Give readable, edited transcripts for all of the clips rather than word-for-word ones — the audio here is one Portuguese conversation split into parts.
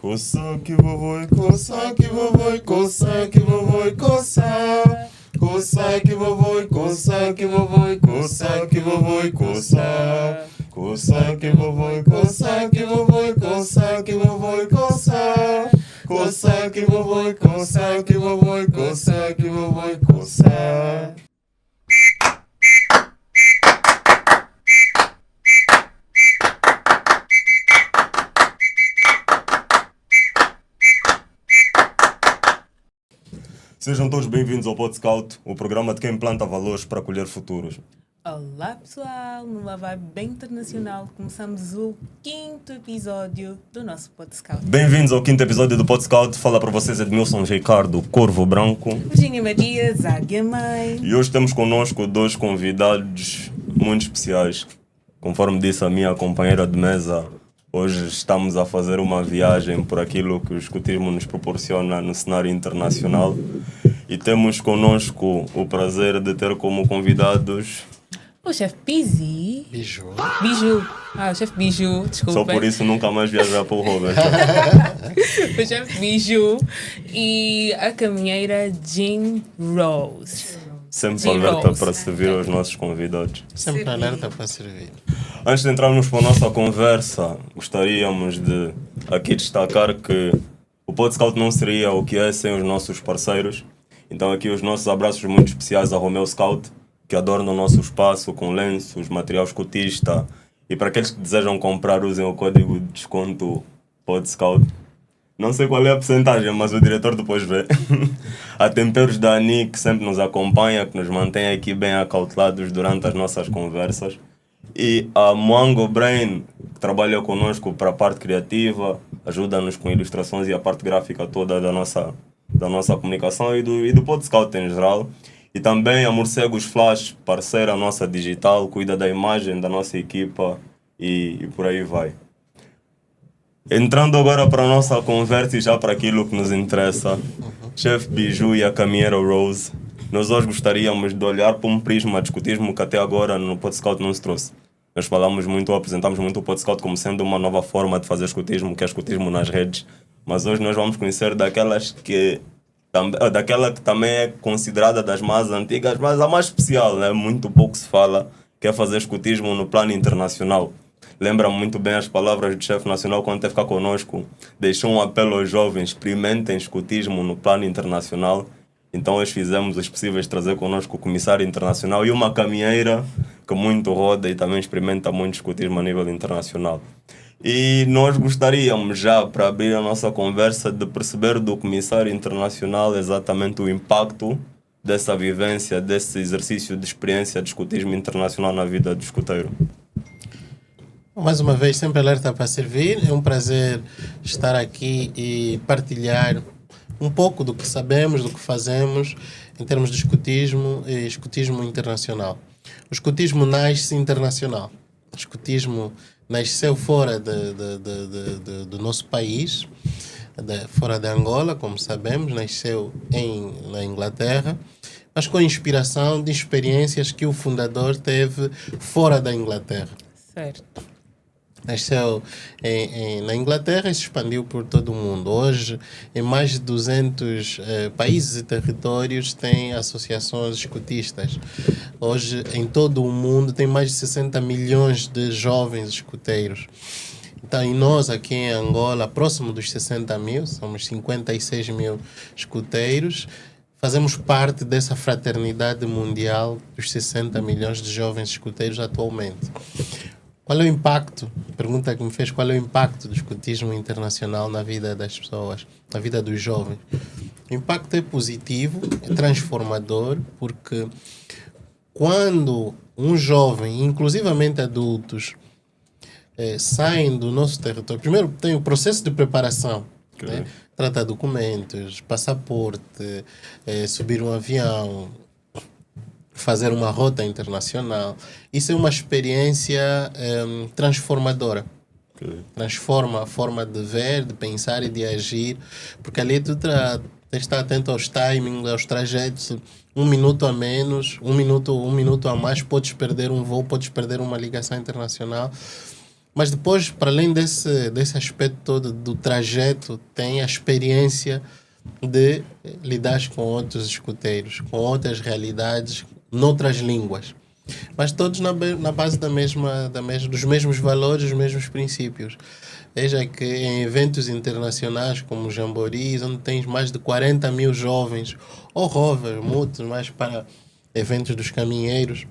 Coça que vovô, coça que vovô, coça que vovô, coça. Coça que vovô, coça que vovô, coça que vovô, coça. Coça que vovô, coça que vovô, coça que vovô, coça. Coça que vovô, coça que vovô, coça que vovô, coça. Sejam todos bem-vindos ao Pod Scout, o programa de quem planta valores para colher futuros. Olá pessoal, numa vibe bem internacional, começamos o 5º episódio do nosso Pod Scout. Bem-vindos ao 5º episódio do Pod Scout. Fala para vocês Edmilson Ricardo, Corvo Branco. Virginia Maria, Záguia Mãe. E hoje temos connosco dois convidados muito especiais. Conforme disse a minha companheira de mesa, hoje estamos a fazer uma viagem por aquilo que o escutismo nos proporciona no cenário internacional. E temos connosco o prazer de ter como convidados... O chefe Pizzi. Biju. Biju. O chefe Biju, desculpa. Só por isso nunca mais viajar para o Robert. O chefe Biju e a caminheira Jean Rose. Sempre Jean alerta Rose. para servir aos nossos convidados. Sempre alerta para servir. Antes de entrarmos para a nossa conversa, gostaríamos de aqui destacar que o Pod Scout não seria o que é sem os nossos parceiros. Então aqui os nossos abraços muito especiais a Romeo Scout, que adorna o nosso espaço com lenços, material escutista. E para aqueles que desejam comprar, usem o código de desconto Pod Scout. Não sei qual é a porcentagem, mas o diretor depois vê. A Temperos da Ani, que sempre nos acompanha, que nos mantém aqui bem acautelados durante as nossas conversas. E a Moango Brain, que trabalha conosco para a parte criativa, ajuda-nos com ilustrações e a parte gráfica toda da nossa comunicação e do Pod Scout em geral. E também a Morcegos Flash, parceira nossa digital, cuida da imagem da nossa equipa e por aí vai. Entrando agora para a nossa conversa e já para aquilo que nos interessa, Chefe Biju e a caminheira Rose, nós hoje gostaríamos de olhar para um prisma de escutismo que até agora no Pod Scout não se trouxe. Nós apresentamos muito o Pod Scout como sendo uma nova forma de fazer escutismo, que é escutismo nas redes, mas hoje nós vamos conhecer daquela que também é considerada das mais antigas, mas a mais especial, né? Muito pouco se fala, que é fazer escutismo no plano internacional. Lembra-me muito bem as palavras do chefe nacional quando teve cá connosco. Deixou um apelo aos jovens, experimentem escutismo no plano internacional. Então hoje fizemos os possíveis de trazer connosco o comissário internacional e uma caminheira que muito roda e também experimenta muito escutismo a nível internacional. E nós gostaríamos já, para abrir a nossa conversa, de perceber do comissário internacional exatamente o impacto dessa vivência, desse exercício de experiência de escutismo internacional na vida do escuteiro. Mais uma vez, sempre alerta para servir. É um prazer estar aqui e partilhar um pouco do que sabemos, do que fazemos em termos de escutismo e escutismo internacional. O escutismo nasce internacional. O escutismo nasceu fora do nosso país, fora de Angola, como sabemos, nasceu na Inglaterra, mas com inspiração de experiências que o fundador teve fora da Inglaterra. Certo. Nasceu na Inglaterra e se expandiu por todo o mundo. Hoje, em mais de 200 países e territórios, tem associações escutistas. Hoje, em todo o mundo, tem mais de 60 milhões de jovens escuteiros. Então, e nós aqui em Angola, próximo dos 60 mil, somos 56 mil escuteiros, fazemos parte dessa fraternidade mundial dos 60 milhões de jovens escuteiros atualmente. Qual é o impacto? Pergunta que me fez, qual é o impacto do escutismo internacional na vida das pessoas, na vida dos jovens? O impacto é positivo, é transformador, porque quando um jovem, inclusivamente adultos, saem do nosso território, primeiro tem o processo de preparação, né? Tratar documentos, passaporte, subir um avião, fazer uma rota internacional. Isso é uma experiência transformadora. Transforma a forma de ver, de pensar e de agir, porque ali tu tens de estar atento aos timings, aos trajetos. Um minuto a menos, um minuto a mais, podes perder um voo, podes perder uma ligação internacional. Mas depois, para além desse aspecto todo do trajeto, tem a experiência de lidar com outros escuteiros, com outras realidades, noutras línguas. Mas todos na base dos mesmos valores, dos mesmos princípios. Veja que em eventos internacionais como o Jamboris, onde tens mais de 40 mil jovens, ou rovers, muitos, mais para eventos dos caminheiros,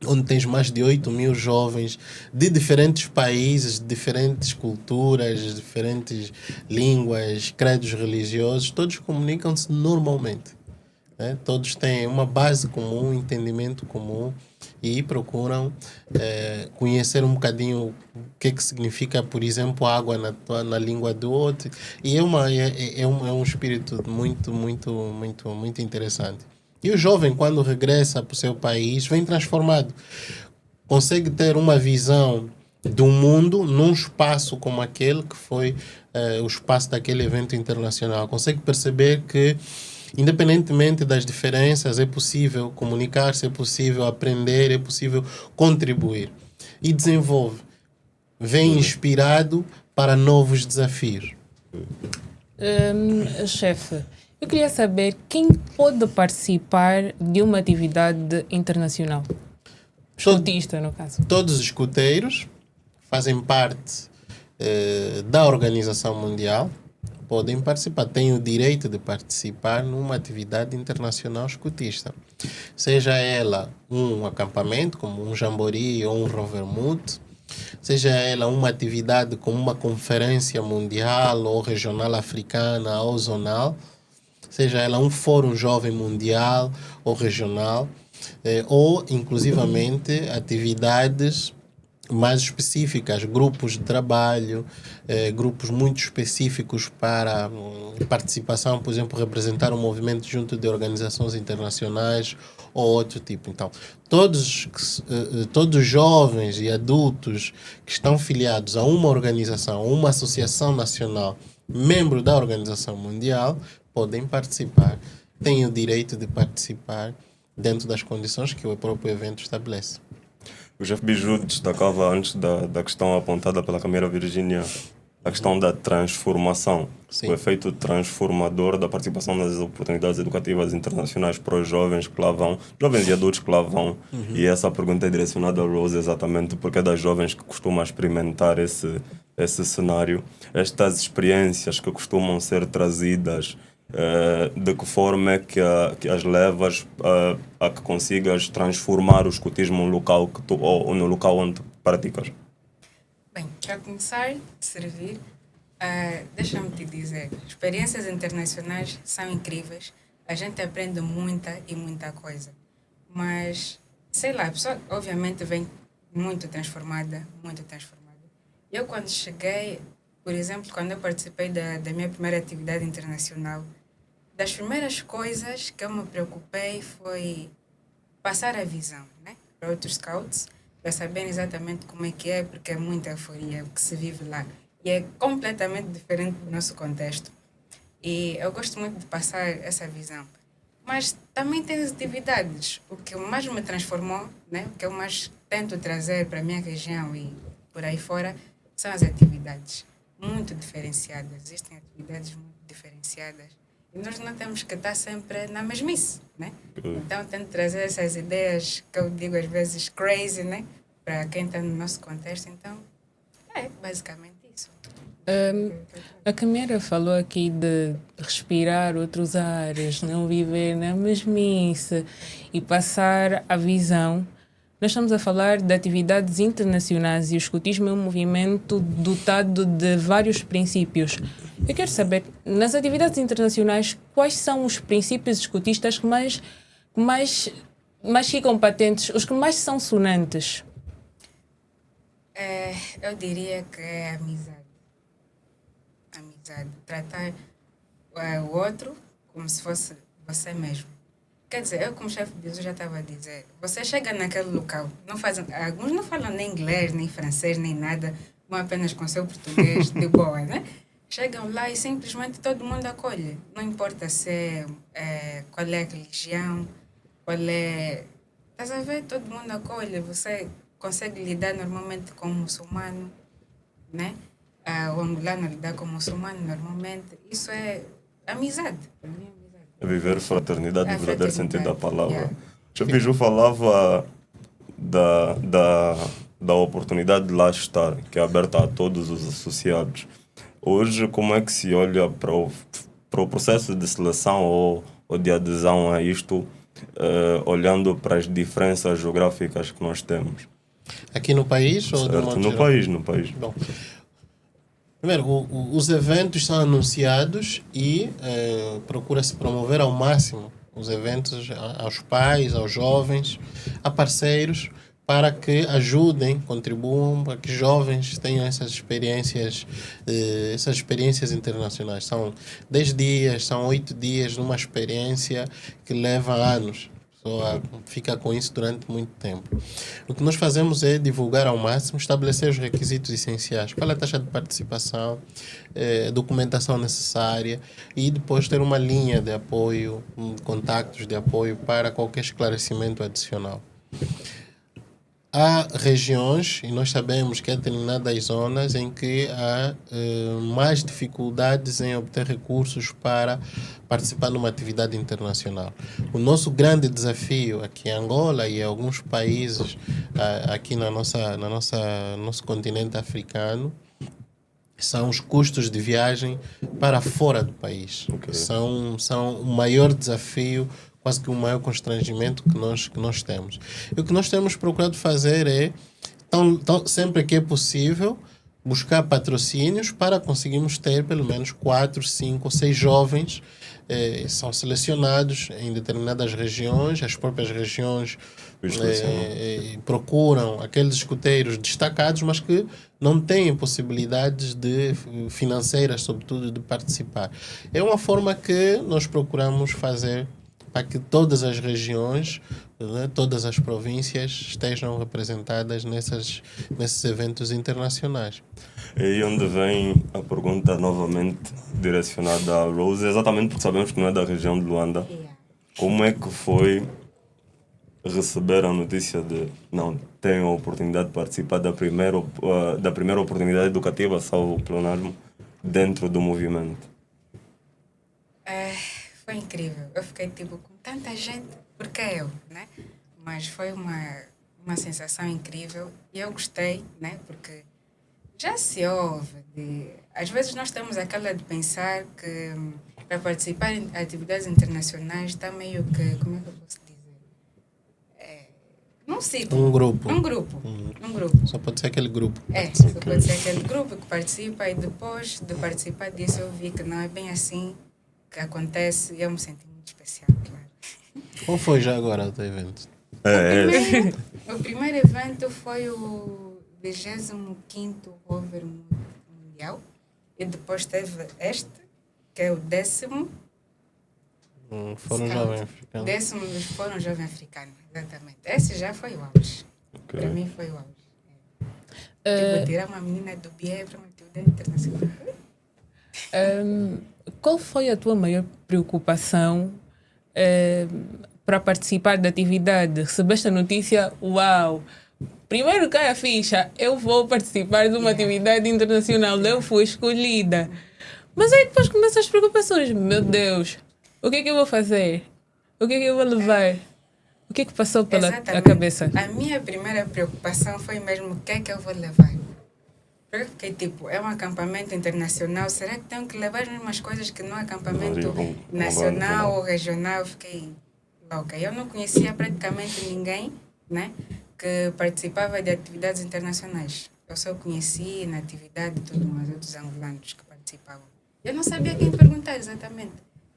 onde tens mais de 8 mil jovens de diferentes países, de diferentes culturas, diferentes línguas, credos religiosos, todos comunicam-se normalmente. Né? Todos têm uma base comum, um entendimento comum e procuram conhecer um bocadinho o que significa, por exemplo, água na língua do outro. E é um espírito muito interessante. E o jovem, quando regressa para o seu país, vem transformado. Consegue ter uma visão do mundo num espaço como aquele que foi o espaço daquele evento internacional. Consegue perceber que, independentemente das diferenças, é possível comunicar-se, é possível aprender, é possível contribuir. E desenvolve. Vem inspirado para novos desafios. Chefe, eu queria saber quem pode participar de uma atividade internacional. Escutista, no caso. Todos os escuteiros fazem parte da Organização Mundial, podem participar, têm o direito de participar numa atividade internacional escutista. Seja ela um acampamento, como um jamboree ou um rovermut, seja ela uma atividade como uma conferência mundial ou regional africana ou zonal, seja ela um fórum jovem mundial ou regional, ou inclusivamente atividades mais específicas, grupos de trabalho, grupos muito específicos para participação, por exemplo, representar um movimento junto de organizações internacionais ou outro tipo. Então, todos os jovens e adultos que estão filiados a uma organização, a uma associação nacional, membro da Organização Mundial, podem participar, têm o direito de participar dentro das condições que o próprio evento estabelece. O chefe Biju destacava antes da questão apontada pela Câmara Virgínia, a questão da transformação, Sim. o efeito transformador da participação nas oportunidades educativas internacionais para os jovens que lá vão, jovens e adultos que lá vão. E essa pergunta é direcionada ao Rose exatamente porque é das jovens que costumam experimentar esse cenário, estas experiências que costumam ser trazidas. De que forma é que as levas a que consigas transformar o escutismo no local, ou no local onde praticas? Bem, para começar a servir, deixa-me te dizer, experiências internacionais são incríveis, a gente aprende muita e muita coisa, mas, sei lá, a pessoa obviamente vem muito transformada. Eu quando cheguei, por exemplo, quando eu participei da minha primeira atividade internacional, das primeiras coisas que eu me preocupei foi passar a visão, né, para outros scouts, para saber exatamente como é que é, porque é muita euforia o que se vive lá. E é completamente diferente do nosso contexto. E eu gosto muito de passar essa visão. Mas também tem as atividades. O que mais me transformou, né, o que eu mais tento trazer para a minha região e por aí fora, são as atividades muito diferenciadas. Existem atividades muito diferenciadas. E nós não temos que estar sempre na mesmice, né? Então, tento trazer essas ideias que eu digo às vezes crazy, né? Para quem está no nosso contexto. Então, é basicamente isso. A Câmara falou aqui de respirar outros ares, não viver na mesmice e passar a visão. Nós estamos a falar de atividades internacionais e o escutismo é um movimento dotado de vários princípios. Eu quero saber, nas atividades internacionais, quais são os princípios escutistas que mais ficam patentes, os que mais são sonantes? Eu diria que é a amizade. Tratar o outro como se fosse você mesmo. Quer dizer, eu como chefe de Bizu já estava a dizer, você chega naquele local, alguns não falam nem inglês, nem francês, nem nada, vão apenas com seu português de boa, né? Chegam lá e simplesmente todo mundo acolhe. Não importa qual é a religião, estás a ver? Todo mundo acolhe. Você consegue lidar normalmente com um muçulmano, né? O angolano lidar com o muçulmano normalmente, isso é amizade. Para mim é amizade. É viver fraternidade É no verdadeiro sentido da fraternidade, palavra. yeah. O Biju falava da oportunidade de lá estar, que é aberta a todos os associados. Hoje, como é que se olha para o processo de seleção ou de adesão a isto, olhando para as diferenças geográficas que nós temos? Aqui no país ou de Certo? modo No geral? país, no país. Bom, primeiro, os eventos são anunciados e procura-se promover ao máximo os eventos aos pais, aos jovens, a parceiros, para que ajudem, contribuam, para que jovens tenham essas experiências internacionais. São 10 dias, são 8 dias numa experiência que leva anos. A pessoa fica com isso durante muito tempo. O que nós fazemos é divulgar ao máximo, estabelecer os requisitos essenciais. Qual é a taxa de participação, a documentação necessária e depois ter uma linha de apoio, contactos de apoio para qualquer esclarecimento adicional. Há regiões, e nós sabemos que há determinadas zonas em que há mais dificuldades em obter recursos para participar numa atividade internacional. O nosso grande desafio aqui em Angola e em alguns países aqui no nosso continente africano são os custos de viagem para fora do país. Ok. São o maior desafio, quase que o maior constrangimento que nós temos. E o que nós temos procurado fazer é, sempre que é possível, buscar patrocínios para conseguirmos ter pelo menos 4, 5 ou 6 jovens são selecionados em determinadas regiões, as próprias regiões procuram aqueles escuteiros destacados, mas que não têm possibilidades financeiras, sobretudo, de participar. É uma forma que nós procuramos fazer para que todas as regiões, né, todas as províncias estejam representadas nesses eventos internacionais. É aí onde vem a pergunta novamente direcionada à Rose, exatamente porque sabemos que não é da região de Luanda. Yeah. Como é que foi receber a notícia de não tenho a oportunidade de participar da primeira oportunidade educativa, salvo o pleonasmo, dentro do movimento? Foi incrível. Eu fiquei tipo com tanta gente, porque eu, né? Mas foi uma sensação incrível e eu gostei, né? Porque já se ouve às vezes nós temos aquela de pensar que para participar em atividades internacionais está meio que, como é que eu posso dizer? Num sítio. Um grupo. Um grupo. Um grupo. Só pode ser aquele grupo. Só pode ser aquele grupo que participa e depois de participar disso eu vi que não é bem assim que acontece e eu me senti muito especial, claro. Qual foi já agora o teu evento? O primeiro evento foi o 25º Over Mundial e depois teve este, que é o 10º. Fórum Jovem Africano. 10º Fórum Jovem Africano, exatamente. Esse já foi o auge. Okay. Para mim foi o auge. Tipo, tirar uma menina do BIE para uma atividade internacional. Qual foi a tua maior preocupação para participar da atividade? Recebeste a notícia, uau! Primeiro cai a ficha, eu vou participar de uma atividade internacional, eu fui escolhida. Mas aí depois começam as preocupações. Meu Deus, o que é que eu vou fazer? O que é que eu vou levar? O que é que passou pela cabeça? A minha primeira preocupação foi mesmo o que é que eu vou levar. Porque fiquei tipo, é um acampamento internacional, será que tenho que levar as mesmas coisas que num acampamento nacional ou regional? Eu fiquei louca. Eu não conhecia praticamente ninguém, né, que participava de atividades internacionais. Eu só conheci na atividade e tudo mais, outros angolanos que participavam. Eu não sabia quem perguntar exatamente.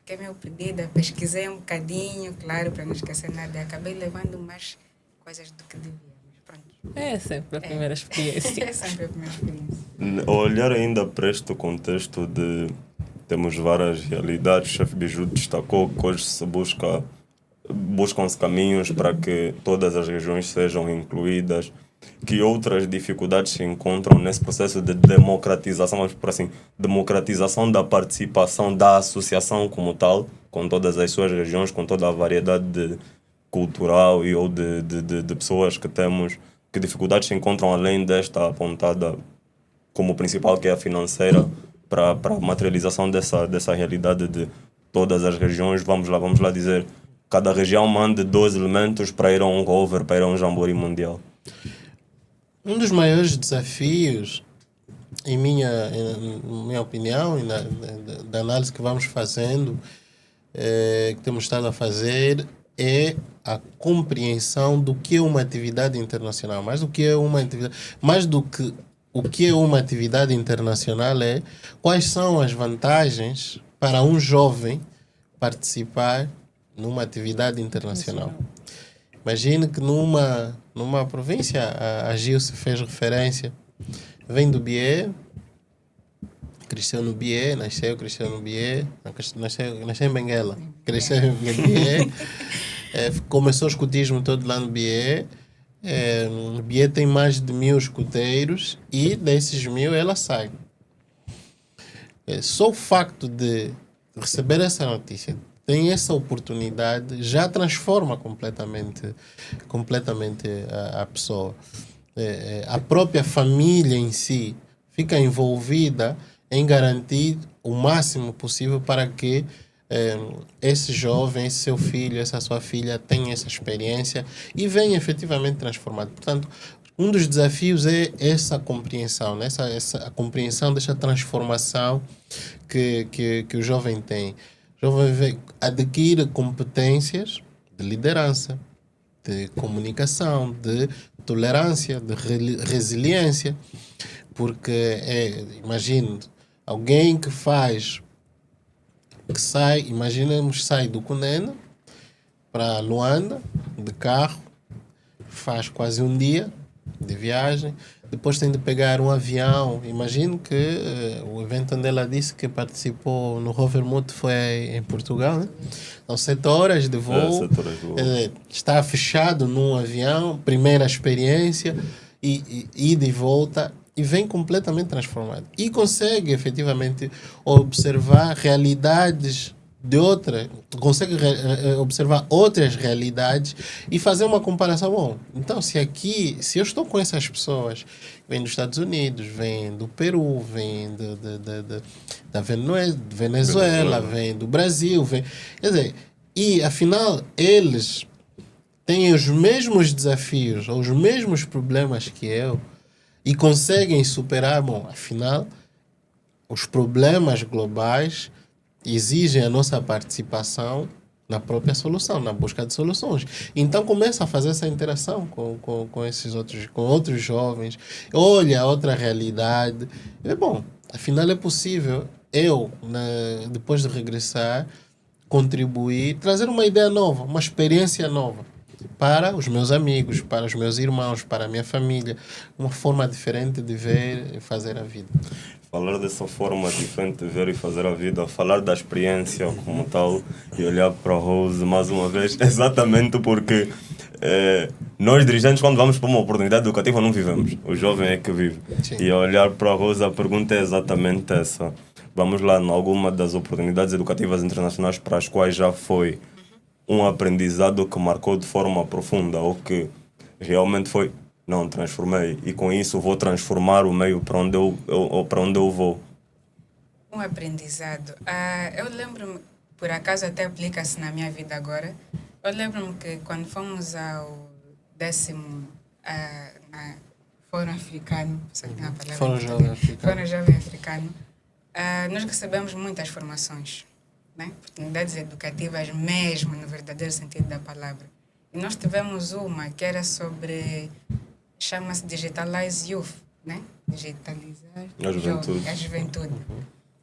Que é meu pedido, pesquisei um bocadinho, claro, para não esquecer nada. E acabei levando mais coisas do que devia. É sempre a primeira experiência. É sempre a primeira experiência. Olhar ainda para este contexto de temos várias realidades, o chefe Biju destacou que hoje se buscam-se caminhos para que todas as regiões sejam incluídas, que outras dificuldades se encontram nesse processo de democratização, vamos por assim, democratização da participação da associação como tal, com todas as suas regiões, com toda a variedade cultural ou de pessoas que temos. Que dificuldades se encontram além desta apontada como principal, que é a financeira, para a materialização dessa realidade de todas as regiões. Vamos lá dizer, cada região manda 12 elementos para ir a um rover, para ir a um jamboree mundial. Um dos maiores desafios, em minha opinião, e da análise que vamos fazendo, que temos estado a fazer, é a compreensão do que é uma atividade internacional. Mais do que o que é uma atividade internacional é quais são as vantagens para um jovem participar numa atividade internacional. Imagine que numa província, a Gilce fez referência, vem do Bié, cresceu no Bié, cresceu no Bié, nasceu em Benguela, cresceu em Bié, começou o escutismo todo lá no Bié. Bié tem mais de 1.000 escuteiros e desses 1.000 ela sai. Só o facto de receber essa notícia, tem essa oportunidade, já transforma completamente a pessoa. A própria família em si fica envolvida em garantir o máximo possível para que esse jovem, esse seu filho, essa sua filha tenha essa experiência e venha efetivamente transformado. Portanto, um dos desafios é essa compreensão, né? A compreensão dessa transformação que o jovem tem. O jovem adquire competências de liderança, de comunicação, de tolerância, de resiliência, porque imagine alguém que sai do Cunene para Luanda de carro, faz quase um dia de viagem, depois tem de pegar um avião. Imagino que o evento onde ela disse que participou no Rover Moto foi em Portugal, né? Então, 7 horas de voo, está fechado num avião, primeira experiência, ida e volta, e vem completamente transformado. E consegue efetivamente observar realidades consegue observar outras realidades e fazer uma comparação. Bom, então se eu estou com essas pessoas, vêm dos Estados Unidos, vêm do Peru, vêm da Venezuela, vêm do Brasil, quer dizer, e afinal eles têm os mesmos desafios, ou os mesmos problemas que eu, e conseguem superar. Bom, afinal, os problemas globais exigem a nossa participação na própria solução, na busca de soluções. Então começa a fazer essa interação com outros jovens, olha a outra realidade. Bom, afinal é possível depois de regressar, contribuir, trazer uma ideia nova, uma experiência nova para os meus amigos, para os meus irmãos, para a minha família, uma forma diferente de ver e fazer a vida. Falar dessa forma diferente de ver e fazer a vida, falar da experiência como tal e olhar para a Rose mais uma vez, exatamente porque nós dirigentes, quando vamos para uma oportunidade educativa, não vivemos, o jovem é que vive. Sim. E olhar para a Rose, a pergunta é exatamente essa. Vamos lá, em alguma das oportunidades educativas internacionais para as quais já foi um aprendizado que marcou de forma profunda ou que realmente foi, não, transformei e com isso vou transformar o meio para onde eu vou. Um aprendizado. Eu lembro-me, por acaso até aplica-se na minha vida agora, eu lembro-me que quando fomos ao 10º Fórum Africano, Fórum Jovem Africano, nós recebemos muitas formações, né? Oportunidades educativas mesmo, no verdadeiro sentido da palavra. E nós tivemos uma que era sobre, chama-se Digitalize Youth, né? Digitalizar a juventude.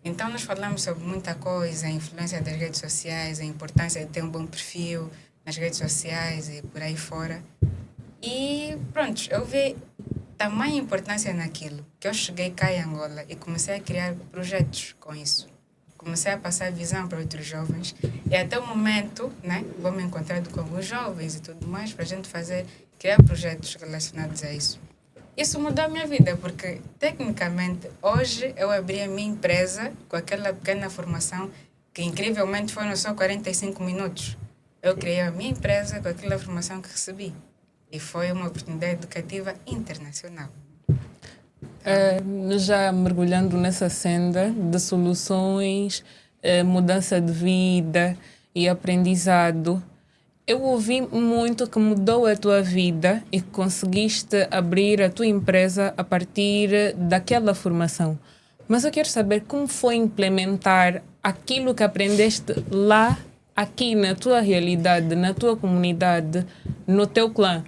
Então nós falamos sobre muita coisa, a influência das redes sociais, a importância de ter um bom perfil nas redes sociais e por aí fora. E pronto, eu vi tamanha importância naquilo, que eu cheguei cá em Angola e comecei a criar projetos com isso. Comecei a passar visão para outros jovens e até o momento, né, vou me encontrar com alguns jovens e tudo mais para a gente criar projetos relacionados a isso. Isso mudou a minha vida porque, tecnicamente, hoje eu abri a minha empresa com aquela pequena formação que, incrivelmente, foram só 45 minutos. Eu criei a minha empresa com aquela formação que recebi e foi uma oportunidade educativa internacional. Já mergulhando nessa senda de soluções, mudança de vida e aprendizado, eu ouvi muito que mudou a tua vida e que conseguiste abrir a tua empresa a partir daquela formação. Mas eu quero saber como foi implementar aquilo que aprendeste lá, aqui na tua realidade, na tua comunidade, no teu clã.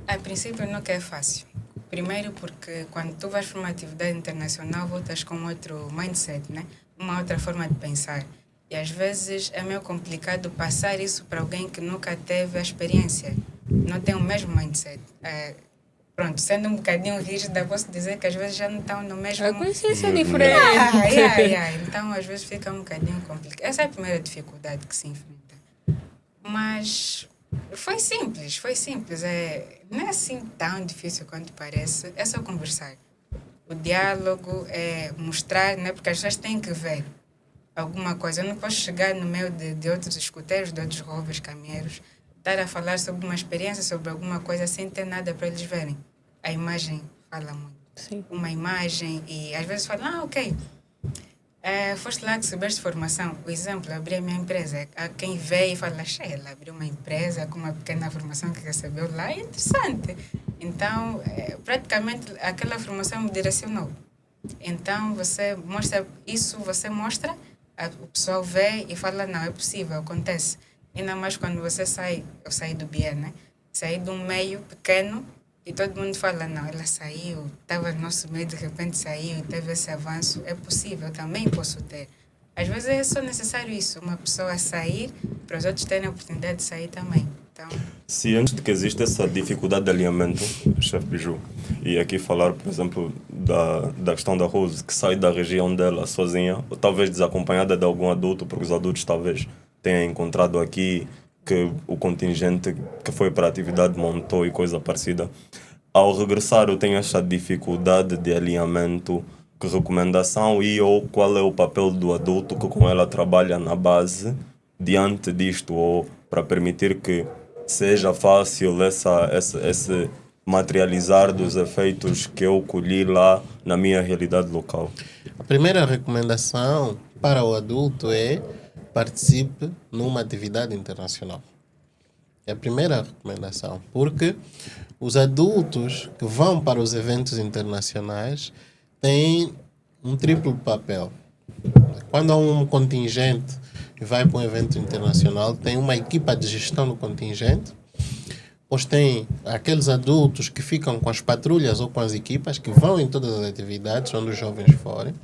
A princípio nunca é fácil. Primeiro porque quando tu vais para uma atividade internacional voltas com outro mindset, né? Uma outra forma de pensar. E às vezes é meio complicado passar isso para alguém que nunca teve a experiência. Não tem o mesmo mindset. Pronto, sendo um bocadinho rígida, posso dizer que às vezes já não estão no mesmo... A consciência é diferente. Então às vezes fica um bocadinho complicado. Essa é a primeira dificuldade que se enfrenta. Mas... foi simples. Não é assim tão difícil quanto parece. É só conversar. O diálogo é mostrar, né? Porque as pessoas têm que ver alguma coisa. Eu não posso chegar no meio de outros escuteiros, de outros rovers, caminheiros, estar a falar sobre uma experiência, sobre alguma coisa, sem ter nada para eles verem. A imagem fala muito. Sim. Uma imagem e às vezes falam, ok, foste lá que soubeste formação. O exemplo, abri a minha empresa. Há quem vê e fala, ela abriu uma empresa com uma pequena formação que recebeu lá, é interessante. Então, praticamente, aquela formação me direcionou. Então, você mostra isso, o pessoal vê e fala, não, é possível, acontece. Ainda mais quando você sai, eu saí do BIE, né? Saí de um meio pequeno e todo mundo fala, não, ela saiu, estava no nosso meio, de repente saiu e teve esse avanço. É possível, eu também posso ter. Às vezes é só necessário isso, uma pessoa sair para os outros terem a oportunidade de sair também. Então... Se antes de que exista essa dificuldade de alinhamento, chefe Biju, e aqui falar, por exemplo, da questão da Rose, que sai da região dela sozinha, ou talvez desacompanhada de algum adulto, porque os adultos talvez tenham encontrado aqui que o contingente que foi para a atividade montou e coisa parecida. Ao regressar, eu tenho essa dificuldade de alinhamento, que recomendação ou qual é o papel do adulto que com ela trabalha na base diante disto, ou para permitir que seja fácil esse materializar dos efeitos que eu colhi lá na minha realidade local. A primeira recomendação para o adulto é participe numa atividade internacional. É a primeira recomendação, porque os adultos que vão para os eventos internacionais têm um triplo papel. Quando há um contingente que vai para um evento internacional, tem uma equipa de gestão do contingente, pois tem aqueles adultos que ficam com as patrulhas ou com as equipas, que vão em todas as atividades onde os jovens forem.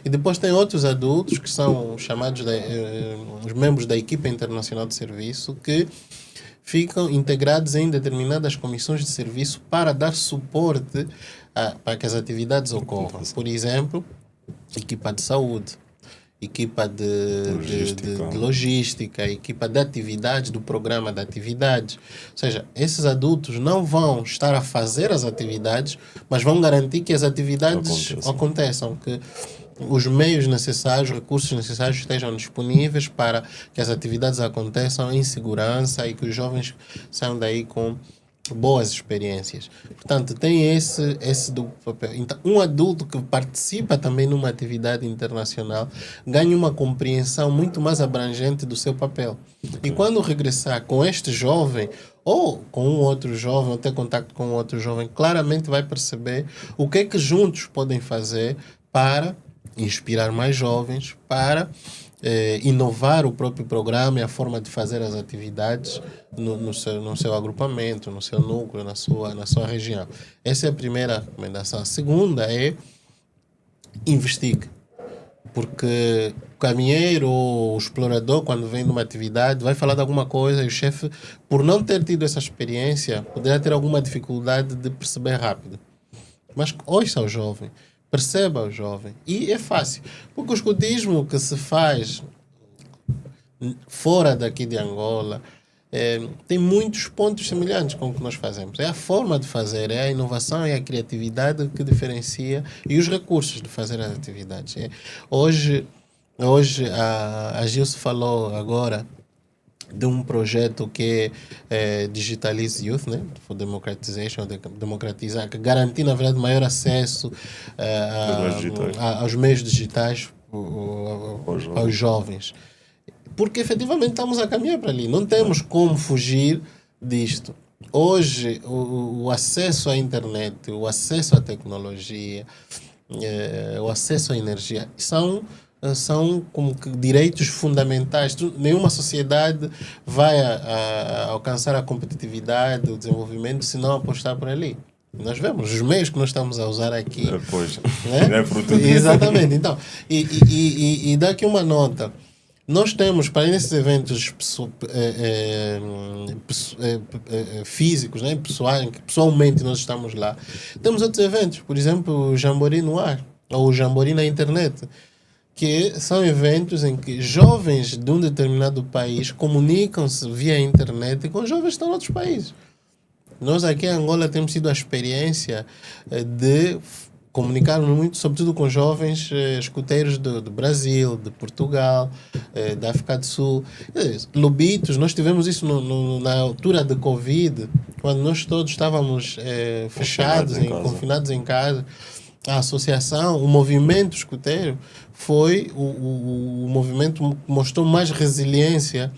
E depois tem outros adultos que são chamados os membros da equipa internacional de serviço, que ficam integrados em determinadas comissões de serviço para dar suporte para que as atividades ocorram. Por exemplo, equipa de saúde, equipa de logística, equipa de atividades, do programa de atividades. Ou seja, esses adultos não vão estar a fazer as atividades, mas vão garantir que as atividades aconteçam, que os meios necessários, recursos necessários estejam disponíveis para que as atividades aconteçam em segurança e que os jovens saiam daí com boas experiências. Portanto, tem esse duplo papel. Então, um adulto que participa também numa atividade internacional ganha uma compreensão muito mais abrangente do seu papel. E quando regressar com este jovem ou com um outro jovem, ou ter contato com um outro jovem, claramente vai perceber o que é que juntos podem fazer para inspirar mais jovens, para inovar o próprio programa e a forma de fazer as atividades no seu agrupamento, no seu núcleo, na sua região. Essa é a primeira recomendação. A segunda é investigue. Porque o caminheiro ou o explorador, quando vem numa atividade, vai falar de alguma coisa e o chefe, por não ter tido essa experiência, poderá ter alguma dificuldade de perceber rápido. Mas ouça o jovem. Perceba o jovem. E é fácil. Porque o escutismo que se faz fora daqui de Angola tem muitos pontos semelhantes com o que nós fazemos. É a forma de fazer, é a inovação e a criatividade que diferencia e os recursos de fazer as atividades. Hoje a Gilce falou agora de um projeto que é Digitalize Youth, né? For Democratization, democratizar, que garantir, na verdade, maior acesso aos meios digitais aos jovens. Porque, efetivamente, estamos a caminhar para ali. Não temos como fugir disto. Hoje, o acesso à internet, o acesso à tecnologia, o acesso à energia são como que direitos fundamentais. Nenhuma sociedade vai alcançar a competitividade, o desenvolvimento, se não apostar por ali. Nós vemos os meios que nós estamos a usar aqui. Pois, né? não é fruto disso. Exatamente. Então, e dá aqui uma nota. Nós temos, para esses eventos físicos, né? Pessoalmente nós estamos lá, temos outros eventos, por exemplo, o Jamboree no ar, ou o Jamboree na internet, que são eventos em que jovens de um determinado país comunicam-se via internet com jovens que estão em outros países. Nós aqui em Angola temos tido a experiência de comunicarmos muito, sobretudo com jovens escuteiros do Brasil, de Portugal, da África do Sul. Lobitos, nós tivemos isso na altura da Covid, quando nós todos estávamos fechados, confinados em casa. A associação, o movimento escuteiro foi o movimento que mostrou mais resiliência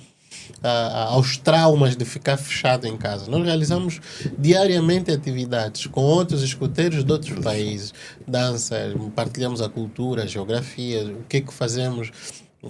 aos traumas de ficar fechado em casa. Nós realizamos diariamente atividades com outros escuteiros de outros países, dança, partilhamos a cultura, a geografia, o que é que fazemos,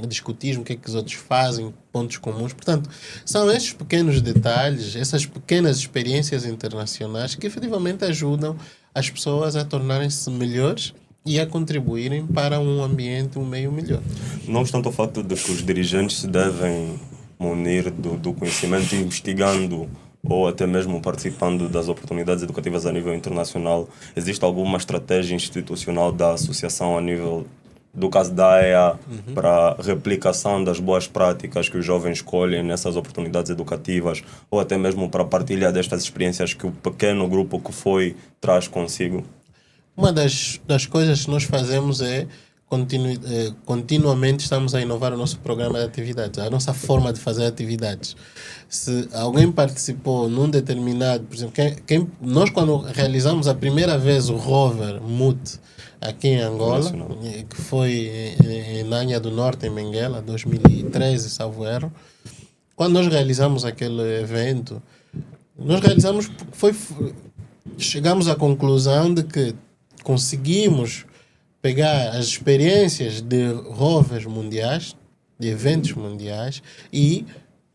discutimos o que é que os outros fazem, pontos comuns. Portanto, são esses pequenos detalhes, essas pequenas experiências internacionais que efetivamente ajudam as pessoas a tornarem-se melhores e a contribuírem para um ambiente, um meio melhor. Não obstante o facto de que os dirigentes se devem munir do conhecimento, investigando ou até mesmo participando das oportunidades educativas a nível internacional, existe alguma estratégia institucional da associação a nível, do caso da AEA, para replicação das boas práticas que os jovens escolhem nessas oportunidades educativas, ou até mesmo para partilha destas experiências que o pequeno grupo que foi traz consigo? Uma das coisas que nós fazemos é continuamente estamos a inovar o nosso programa de atividades, a nossa forma de fazer atividades. Se alguém participou num determinado, por exemplo, nós quando realizamos a primeira vez o Rover MUT aqui em Angola, que foi na Anha do Norte, em Benguela, 2013, salvo erro, quando nós realizamos aquele evento, chegamos à conclusão de que conseguimos pegar as experiências de rovers mundiais, de eventos mundiais, e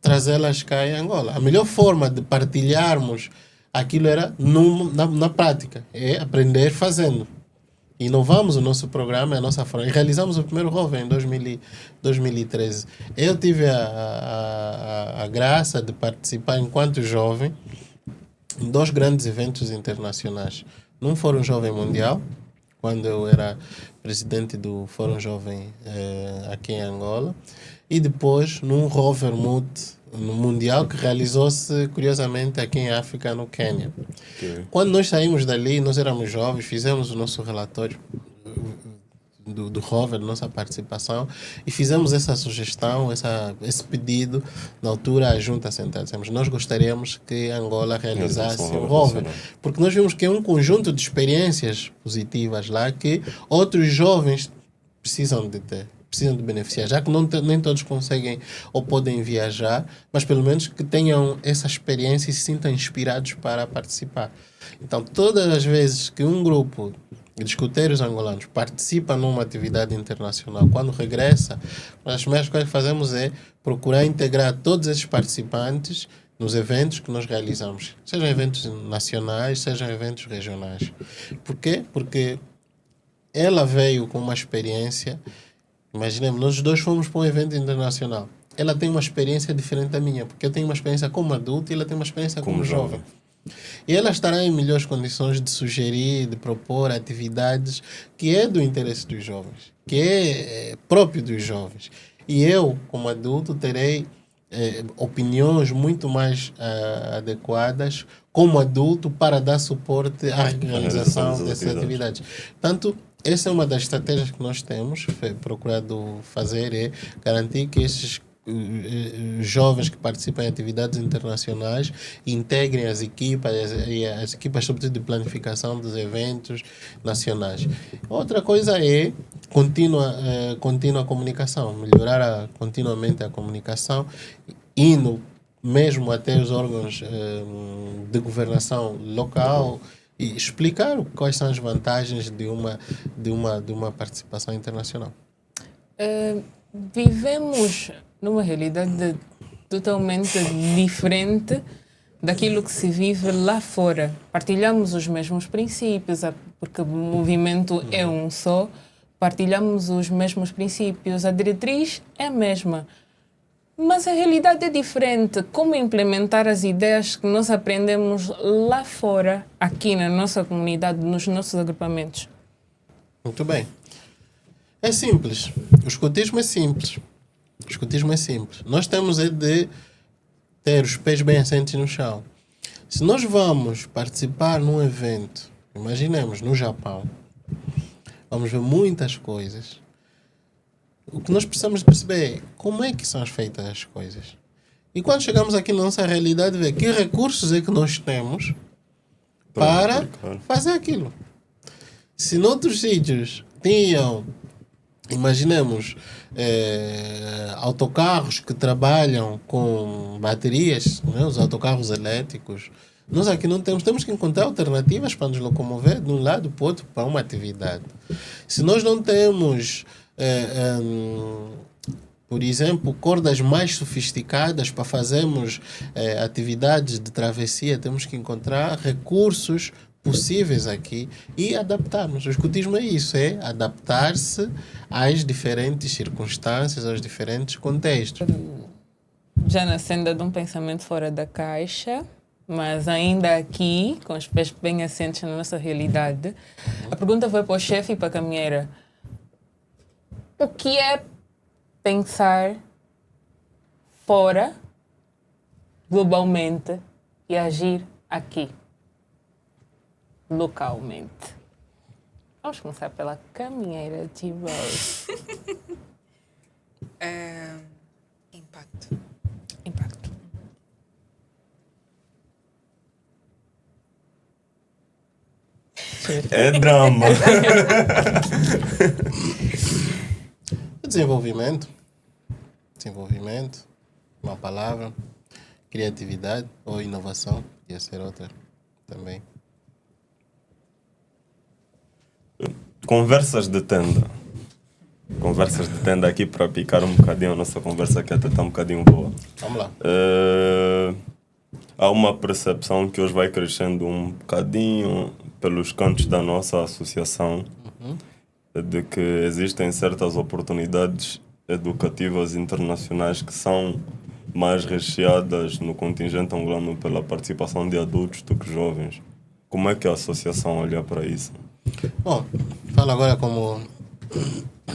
trazê-las cá em Angola. A melhor forma de partilharmos aquilo era na prática, é aprender fazendo. Inovamos o nosso programa, a nossa forma, e realizamos o primeiro rover em 2013. Eu tive a graça de participar enquanto jovem em 2 grandes eventos internacionais. Num Fórum Jovem Mundial, quando eu era presidente do Fórum Jovem aqui em Angola, e depois num Rover MUT no Mundial que realizou-se, curiosamente, aqui em África, no Quênia. Okay. Quando nós saímos dali, nós éramos jovens, fizemos o nosso relatório do Rover, da nossa participação, e fizemos essa sugestão, esse pedido, na altura, à Junta Central. Dissemos, nós gostaríamos que Angola realizasse o Rover, porque nós vimos que é um conjunto de experiências positivas lá que outros jovens precisam de ter, precisam de beneficiar, já que nem todos conseguem ou podem viajar, mas pelo menos que tenham essa experiência e se sintam inspirados para participar. Então, todas as vezes que um grupo de escuteiros angolanos participa numa atividade internacional, quando regressa, as primeiras coisas que fazemos é procurar integrar todos esses participantes nos eventos que nós realizamos, sejam eventos nacionais, sejam eventos regionais. Por quê? Porque ela veio com uma experiência. Imaginemos, nós dois fomos para um evento internacional. Ela tem uma experiência diferente da minha, porque eu tenho uma experiência como adulto e ela tem uma experiência como jovem. E ela estará em melhores condições de sugerir, de propor atividades que é do interesse dos jovens, que é próprio dos jovens. E eu, como adulto, terei opiniões muito mais adequadas como adulto para dar suporte à realização dessas atividades. Portanto, essa é uma das estratégias que nós temos procurado fazer, é garantir que esses jovens que participam em atividades internacionais integrem as equipas, e as equipas sobretudo de planificação dos eventos nacionais. Outra coisa é contínua comunicação, melhorar continuamente a comunicação, indo mesmo até os órgãos de governação local e explicar quais são as vantagens de uma participação internacional. Vivemos numa realidade totalmente diferente daquilo que se vive lá fora. Partilhamos os mesmos princípios, porque o movimento é um só, partilhamos os mesmos princípios, a diretriz é a mesma. Mas a realidade é diferente. Como implementar as ideias que nós aprendemos lá fora, aqui na nossa comunidade, nos nossos agrupamentos? Muito bem. É simples. O escotismo é simples. Nós temos de ter os pés bem assentes no chão. Se nós vamos participar num evento, imaginemos no Japão, vamos ver muitas coisas. O que nós precisamos de perceber é como é que são feitas as coisas. E quando chegamos aqui na nossa realidade, ver que recursos é que nós temos para fazer aquilo. Se noutros sítios tinham, imaginemos, autocarros que trabalham com baterias, né, os autocarros elétricos, nós aqui não temos que encontrar alternativas para nos locomover de um lado para o outro para uma atividade. Se nós não temos, por exemplo, cordas mais sofisticadas para fazermos atividades de travessia, temos que encontrar recursos possíveis aqui e adaptarmos. O escotismo é isso, é adaptar-se às diferentes circunstâncias, aos diferentes contextos. Já na senda de um pensamento fora da caixa, mas ainda aqui, com os pés bem assentes na nossa realidade, a pergunta foi para o chefe e para a caminheira. O que é pensar fora, globalmente, e agir aqui, localmente? Vamos começar pela caminheira de Rose. Impacto. Impacto. É drama. Desenvolvimento, uma palavra, criatividade ou inovação, podia ser outra também. Conversas de tenda aqui para picar um bocadinho a nossa conversa, que até está um bocadinho boa. Vamos lá. Há uma percepção que hoje vai crescendo um bocadinho pelos cantos da nossa associação, de que existem certas oportunidades educativas internacionais que são mais recheadas no contingente angolano pela participação de adultos do que jovens. Como é que a associação olha para isso? Bom, falo agora como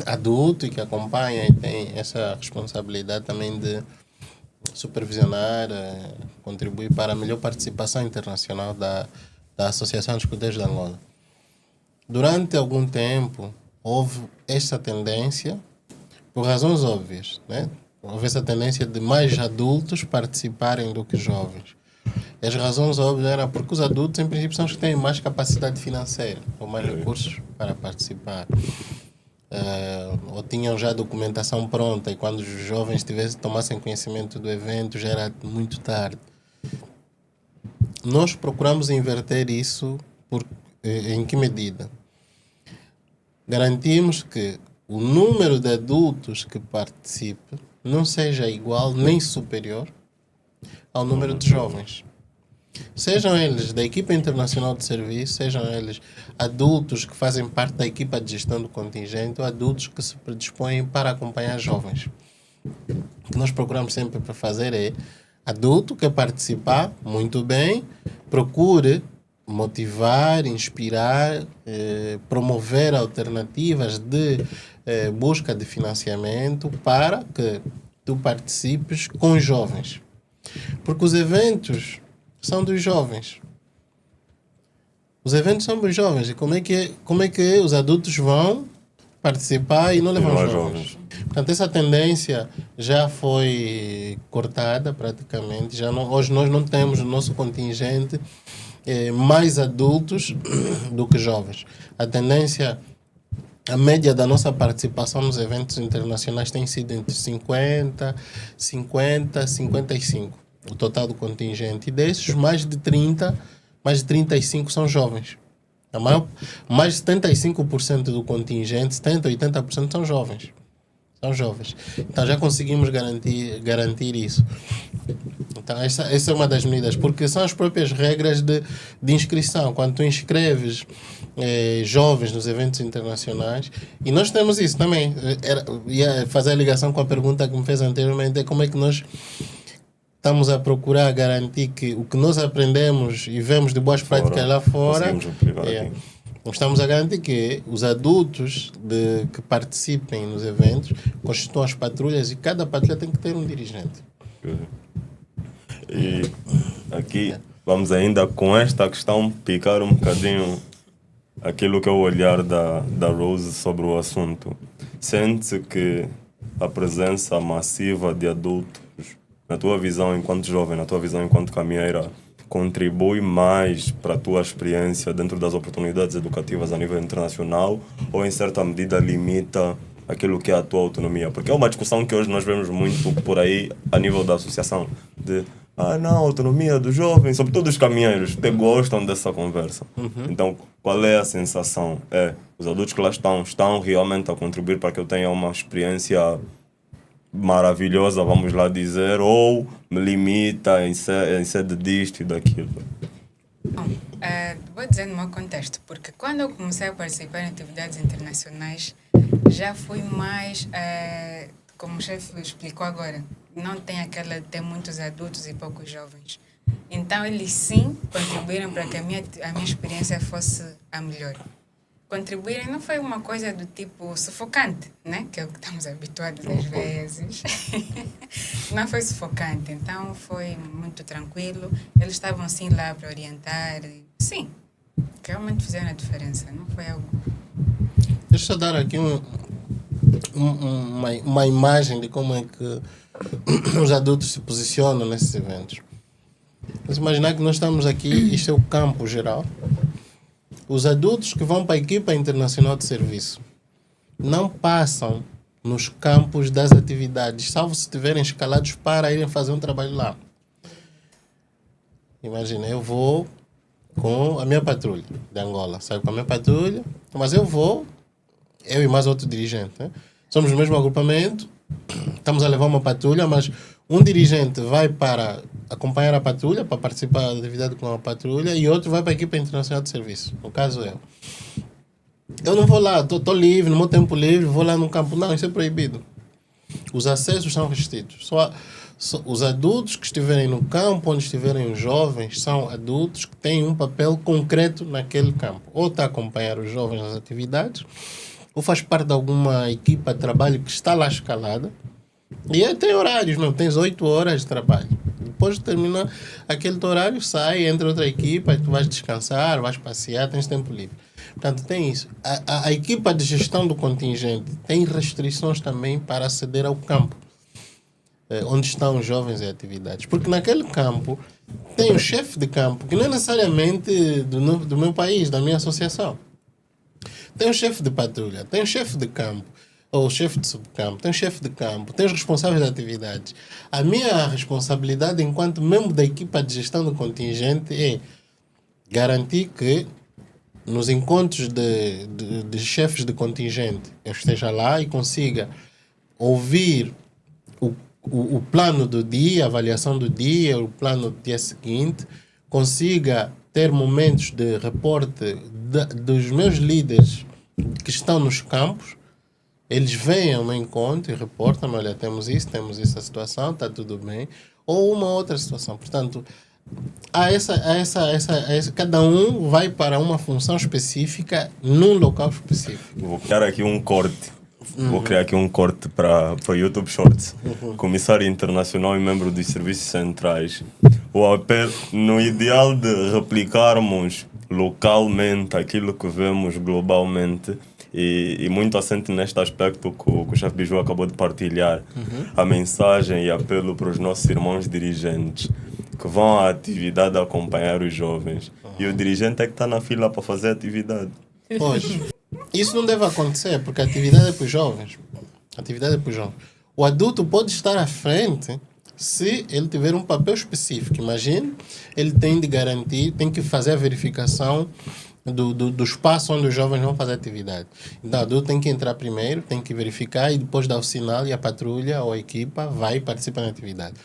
adulto e que acompanha e tem essa responsabilidade também de supervisionar, contribuir para a melhor participação internacional da Associação dos Escuteiros de Angola. Durante algum tempo, houve essa tendência, por razões óbvias, né? Houve essa tendência de mais adultos participarem do que jovens. E as razões óbvias eram porque os adultos, em princípio, são os que têm mais capacidade financeira ou mais recursos para participar. Ou tinham já a documentação pronta e quando os jovens tomassem conhecimento do evento já era muito tarde. Nós procuramos inverter isso em que medida? Garantimos que o número de adultos que participe não seja igual nem superior ao número de jovens. Sejam eles da equipa internacional de serviço, sejam eles adultos que fazem parte da equipa de gestão do contingente ou adultos que se predispõem para acompanhar jovens. O que nós procuramos sempre para fazer é adulto que participar, muito bem, procure motivar, inspirar, promover alternativas de busca de financiamento para que tu participes com os jovens. Porque os eventos são dos jovens. Os eventos são dos jovens. E como é que os adultos vão participar e não levam os jovens? Portanto, essa tendência já foi cortada praticamente. Já não, hoje nós não temos no nosso contingente mais adultos do que jovens. A tendência, a média da nossa participação nos eventos internacionais tem sido entre 50, 55, o total do contingente. E desses, mais de 35 são jovens. Mais de 75% do contingente, 70, 80% são jovens. São jovens. Então já conseguimos garantir isso. Então essa é uma das medidas, porque são as próprias regras de inscrição. Quando tu inscreves jovens nos eventos internacionais, e nós temos isso também. Ia fazer a ligação com a pergunta que me fez anteriormente, é como é que nós estamos a procurar garantir que o que nós aprendemos e vemos de boas práticas lá fora, nós estamos a garantir que os adultos que participem nos eventos constituam as patrulhas, e cada patrulha tem que ter um dirigente. E aqui vamos ainda com esta questão picar um bocadinho aquilo que é o olhar da Rose sobre o assunto. Sente que a presença massiva de adultos, na tua visão enquanto jovem, na tua visão enquanto caminheira, contribui mais para a tua experiência dentro das oportunidades educativas a nível internacional, ou em certa medida limita aquilo que é a tua autonomia? Porque é uma discussão que hoje nós vemos muito por aí a nível da associação, de não, autonomia dos jovens, sobretudo os caminheiros, até gostam dessa conversa. Então, qual é a sensação? Os adultos que lá estão realmente a contribuir para que eu tenha uma experiência maravilhosa, vamos lá dizer, ou me limita em sede disto e daquilo? Bom, vou dizer no meu contexto, porque quando eu comecei a participar em atividades internacionais, já fui mais, como o chefe explicou agora, não tem aquela de ter muitos adultos e poucos jovens. Então, eles sim contribuíram para que a minha experiência fosse a melhor. Contribuírem não foi uma coisa do tipo sufocante, né? Que é o que estamos habituados às vezes. Não foi sufocante, então foi muito tranquilo. Eles estavam sim lá para orientar. Sim, realmente fizeram a diferença, não foi algo... Deixa eu dar aqui uma imagem de como é que os adultos se posicionam nesses eventos. Vamos imaginar que nós estamos aqui, isto é o campo geral. Os adultos que vão para a equipa internacional de serviço não passam nos campos das atividades, salvo se estiverem escalados para irem fazer um trabalho lá. Imagina, eu vou com a minha patrulha de Angola, saio com a minha patrulha, mas eu e mais outro dirigente, né? Somos no mesmo agrupamento, estamos a levar uma patrulha, mas um dirigente vai para acompanhar a patrulha, para participar da atividade com a patrulha, e outro vai para a equipa internacional de serviço. No caso, eu não vou lá, estou livre, no meu tempo livre, vou lá no campo. Não, isso é proibido. Os acessos são restritos. Só os adultos que estiverem no campo, onde estiverem os jovens, são adultos que têm um papel concreto naquele campo. Ou está a acompanhar os jovens nas atividades, ou faz parte de alguma equipa de trabalho que está lá escalada. E tem horários, não? Tens 8 horas de trabalho. Depois de terminar aquele horário, sai, entra outra equipa, tu vais descansar, vais passear, tens tempo livre. Portanto, tem isso. A equipa de gestão do contingente tem restrições também para aceder ao campo, onde estão os jovens em atividades. Porque naquele campo tem o chefe de campo, que não é necessariamente do meu país, da minha associação. Tem o chefe de patrulha, tem o chefe de campo, ou o chefe de subcampo, tem o chefe de campo, tem os responsáveis de atividades. A minha responsabilidade enquanto membro da equipa de gestão do contingente é garantir que nos encontros de chefes de contingente eu esteja lá e consiga ouvir o plano do dia, a avaliação do dia, o plano do dia seguinte, consiga ter momentos de reporte dos meus líderes que estão nos campos. Eles vêm ao meu encontro e reportam: olha, temos essa situação, está tudo bem. Ou uma outra situação. Portanto, cada um vai para uma função específica num local específico. Vou criar aqui um corte. Vou criar aqui um corte para o YouTube Shorts. Comissário internacional e membro dos serviços centrais. O apelo, no ideal de replicarmos localmente aquilo que vemos globalmente, E muito assente neste aspecto que o chefe Biju acabou de partilhar, a mensagem e apelo para os nossos irmãos dirigentes que vão à atividade acompanhar os jovens. E o dirigente é que está na fila para fazer a atividade. Pois, isso não deve acontecer, porque a atividade é para os jovens. A atividade é para os jovens. O adulto pode estar à frente se ele tiver um papel específico. Imagine, ele tem de garantir, tem que fazer a verificação do espaço onde os jovens vão fazer atividade. Então, o adulto tem que entrar primeiro, tem que verificar e depois dar o sinal e a patrulha ou a equipa vai e participa na atividade.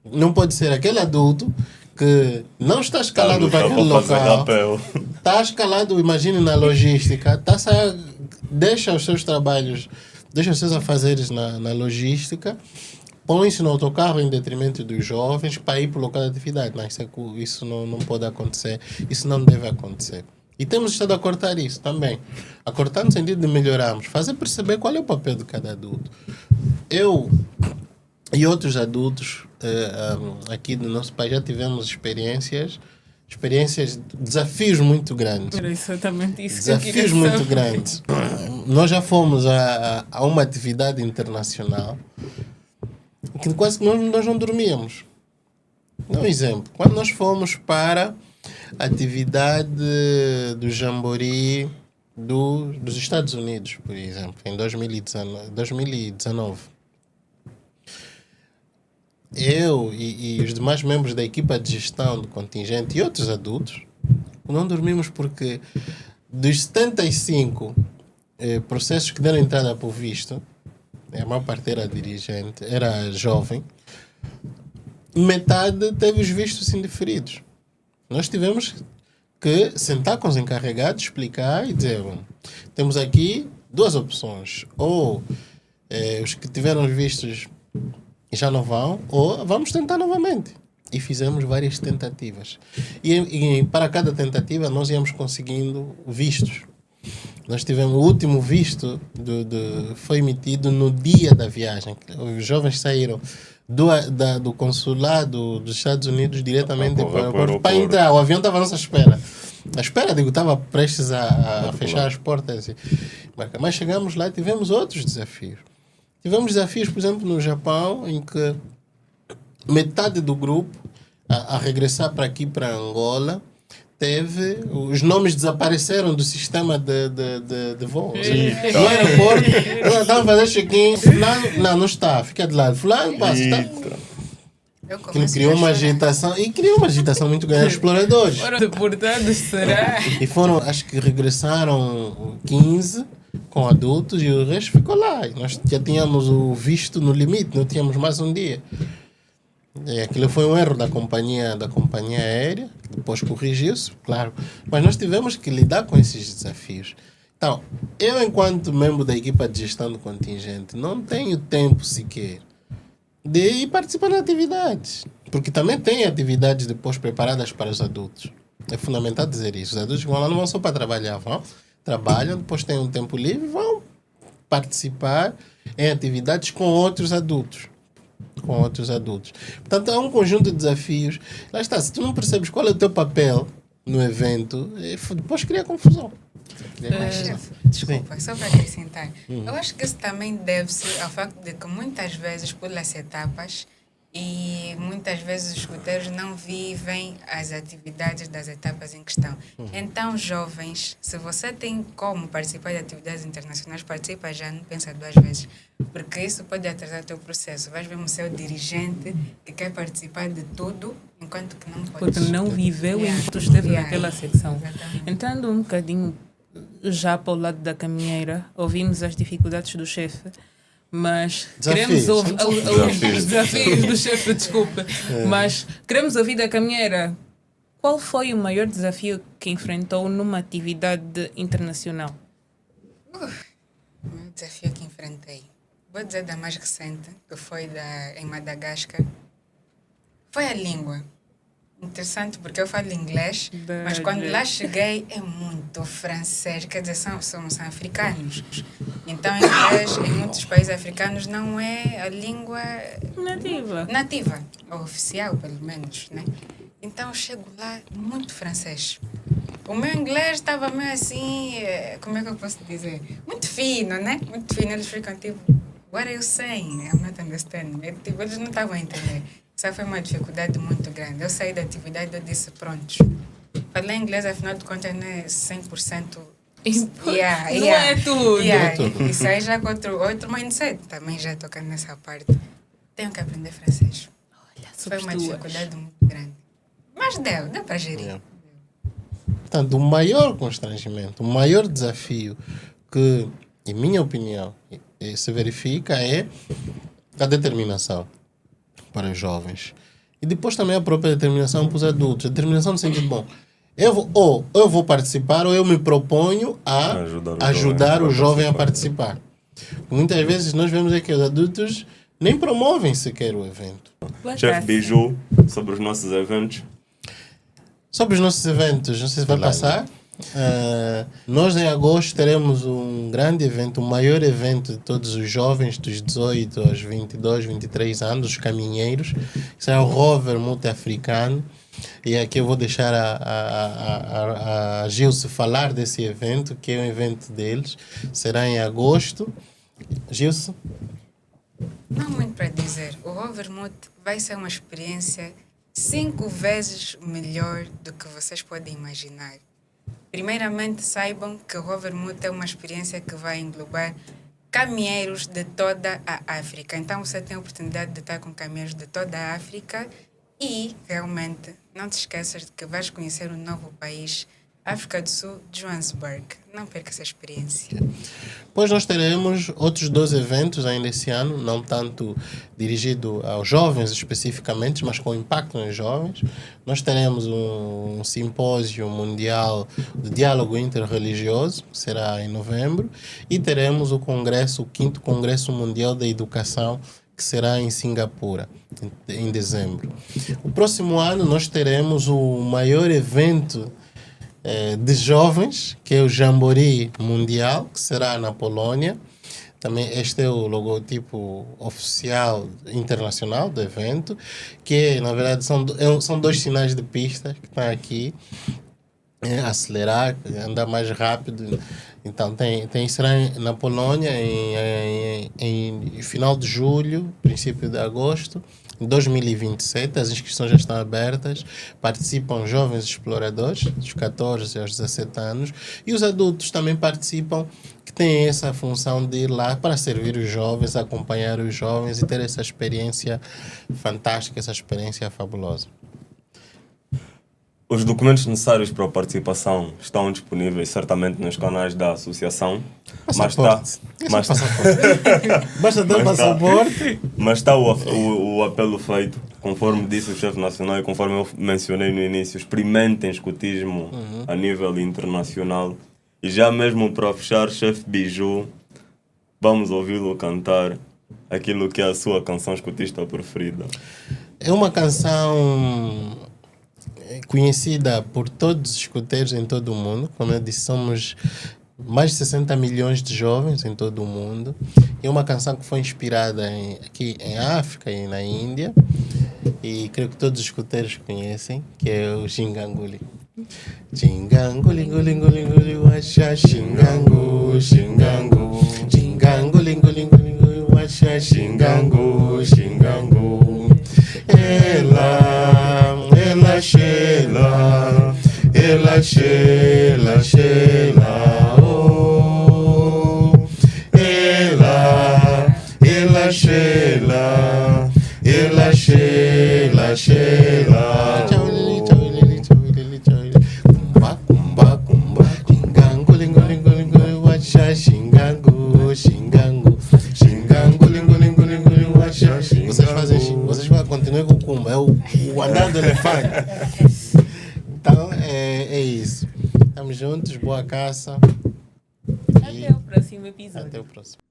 Não pode ser aquele adulto que não está escalado para aquele local, está escalado, imagine, na logística, deixa os seus trabalhos, deixa os seus afazeres na logística, põe-se no autocarro em detrimento dos jovens para ir para o local de atividade. Não, isso não pode acontecer, isso não deve acontecer. E temos estado a cortar isso também. A cortar no sentido de melhorarmos, fazer perceber qual é o papel de cada adulto. Eu e outros adultos aqui do nosso país já tivemos experiências, desafios muito grandes. Era exatamente isso Desafios muito grandes. Nós já fomos a uma atividade internacional que quase que nós não dormíamos. Dá um exemplo. Quando nós fomos para a atividade do Jamboree dos Estados Unidos, por exemplo, em 2019. Eu e os demais membros da equipa de gestão do contingente e outros adultos não dormimos porque dos 75 processos que deram entrada para o visto, a maior parte era dirigente, era jovem, metade teve os vistos indeferidos. Nós tivemos que sentar com os encarregados, explicar e dizer, bom, temos aqui duas opções, ou os que tiveram os vistos já não vão, ou vamos tentar novamente. E fizemos várias tentativas. E para cada tentativa nós íamos conseguindo vistos. Nós tivemos o último visto, foi emitido no dia da viagem. Os jovens saíram do consulado dos Estados Unidos diretamente para o aeroporto para entrar. O avião estava à nossa espera. Estava prestes a fechar as portas. Mas chegamos lá e tivemos outros desafios. Tivemos desafios, por exemplo, no Japão, em que metade do grupo, a regressar para aqui, para Angola, os nomes desapareceram do sistema de voos. No aeroporto, estavam a fazer check-in, fulano, não está, fica de lado, fulano, passa, está. Aquilo criou uma agitação, e criou uma agitação muito grande aos exploradores. Foram deportados, será? E foram, acho que regressaram 15 com adultos e o resto ficou lá. E nós já tínhamos o visto no limite, não tínhamos mais um dia. E aquilo foi um erro da companhia aérea, que depois corrigiu-se, claro. Mas nós tivemos que lidar com esses desafios. Então, eu, enquanto membro da equipa de gestão do contingente, não tenho tempo sequer de ir participar de atividades. Porque também tem atividades depois preparadas para os adultos. É fundamental dizer isso. Os adultos vão lá não vão só para trabalhar, trabalham, depois têm um tempo livre e vão participar em atividades com outros adultos. Portanto, há um conjunto de desafios. Lá está, se tu não percebes qual é o teu papel no evento, depois cria confusão. Desculpa, só para acrescentar. Eu acho que isso também deve-se ao facto de que muitas vezes pula-se etapas e muitas vezes os escuteiros não vivem as atividades das etapas em questão. Então, jovens, se você tem como participar de atividades internacionais, participa já, não pensa duas vezes, porque isso pode atrasar o teu processo. Vais ver um seu dirigente que quer participar de tudo, enquanto que não pode. Porque não viveu e tu esteve naquela secção. Exatamente. Entrando um bocadinho já para o lado da caminheira, ouvimos as dificuldades do chefe, mas queremos ouvir os desafios do chefe, desculpa. Mas queremos ouvir da caminheira. Qual foi o maior desafio que enfrentou numa atividade internacional? O maior desafio que enfrentei, vou dizer da mais recente, que foi em Madagascar, foi a língua. Interessante porque eu falo inglês, mas quando lá cheguei é muito francês, quer dizer, somos africanos. Então, inglês em muitos países africanos não é a língua nativa, ou oficial, pelo menos, né? Então, eu chego lá muito francês. O meu inglês estava meio assim, como é que eu posso dizer? Muito fino, né? Muito fino. Eles ficam tipo, what are you saying? I'm not understanding. Tipo, eles não estavam a entender. Isso foi uma dificuldade muito grande. Eu saí da atividade e eu disse, pronto, falar inglês, afinal de contas, não é 100%. Não é tudo. Isso aí já com outro mindset. Também já tocando nessa parte. Tenho que aprender francês. Olha, Foi uma tuas. dificuldade muito grande. Mas deu para gerir. Yeah. Portanto, o maior constrangimento, o maior desafio que, em minha opinião, se verifica é a determinação para os jovens. E depois também a própria determinação para os adultos. A determinação no sentido, bom, eu vou participar ou eu me proponho a ajudar o jovem a participar. Muitas vezes nós vemos é que os adultos nem promovem sequer o evento. Chefe Biju, sobre os nossos eventos. Sobre os nossos eventos, não sei se vai passar. Nós em agosto teremos um grande evento, o maior evento de todos os jovens dos 18 aos 22, 23 anos, os caminheiros. Isso é o Rover Multi-Africano. E aqui eu vou deixar a Gilce falar desse evento, que é um evento deles. Será em agosto. Gilce? Não há muito para dizer. O Rovermouth vai ser uma experiência 5 vezes melhor do que vocês podem imaginar. Primeiramente, saibam que o Rovermouth é uma experiência que vai englobar caminheiros de toda a África. Então, você tem a oportunidade de estar com caminheiros de toda a África e, realmente, não te esqueças de que vais conhecer um novo país, África do Sul, Johannesburg. Não perca essa experiência. Pois nós teremos outros 2 eventos ainda esse ano, não tanto dirigido aos jovens especificamente, mas com impacto nos jovens. Nós teremos um simpósio mundial de diálogo interreligioso, que será em novembro, e teremos o 5º Congresso Mundial da Educação, que será em Singapura, em dezembro. O próximo ano nós teremos o maior evento de jovens, que é o Jamboree Mundial, que será na Polônia. Também este é o logotipo oficial internacional do evento, que na verdade são 2 sinais de pista que estão aqui, acelerar, andar mais rápido. Então será na Polônia em final de julho, princípio de agosto. Em 2027, as inscrições já estão abertas. Participam jovens exploradores, dos 14 aos 17 anos, e os adultos também participam, que têm essa função de ir lá para servir os jovens, acompanhar os jovens e ter essa experiência fantástica, essa experiência fabulosa. Os documentos necessários para a participação estão disponíveis certamente nos canais da associação. Passaporte. Basta ter passaporte. Mas está o apelo feito, conforme disse o chefe nacional e conforme eu mencionei no início, experimentem escutismo a nível internacional. E já mesmo para fechar, chefe Biju, vamos ouvi-lo cantar aquilo que é a sua canção escutista preferida. É uma canção conhecida por todos os escuteiros em todo o mundo. Como eu disse, somos mais de 60 milhões de jovens em todo o mundo. É uma canção que foi inspirada aqui em África e na Índia. E creio que todos os escuteiros conhecem, que é o Xinganguli. Xinganguli, nguli, nguli, nguli, washa, xingangu, xingangu. Xinganguli, nguli, nguli, nguli, washa, xingangu, xingangu. Ela Sheila, ela Sheila, Sheila, oh. Ela Sheila, ela Sheila, Sheila. Kumba, kumba, kumba, xingangu, lingu, lingu, lingu, wacha, xingangu, xingangu, xingangu, lingu, lingu, lingu, wacha, xingangu. Vocês continuem com o kumba, é o andar do elefante. Então é isso. Estamos juntos, boa caça. Até o próximo episódio. Até o próximo.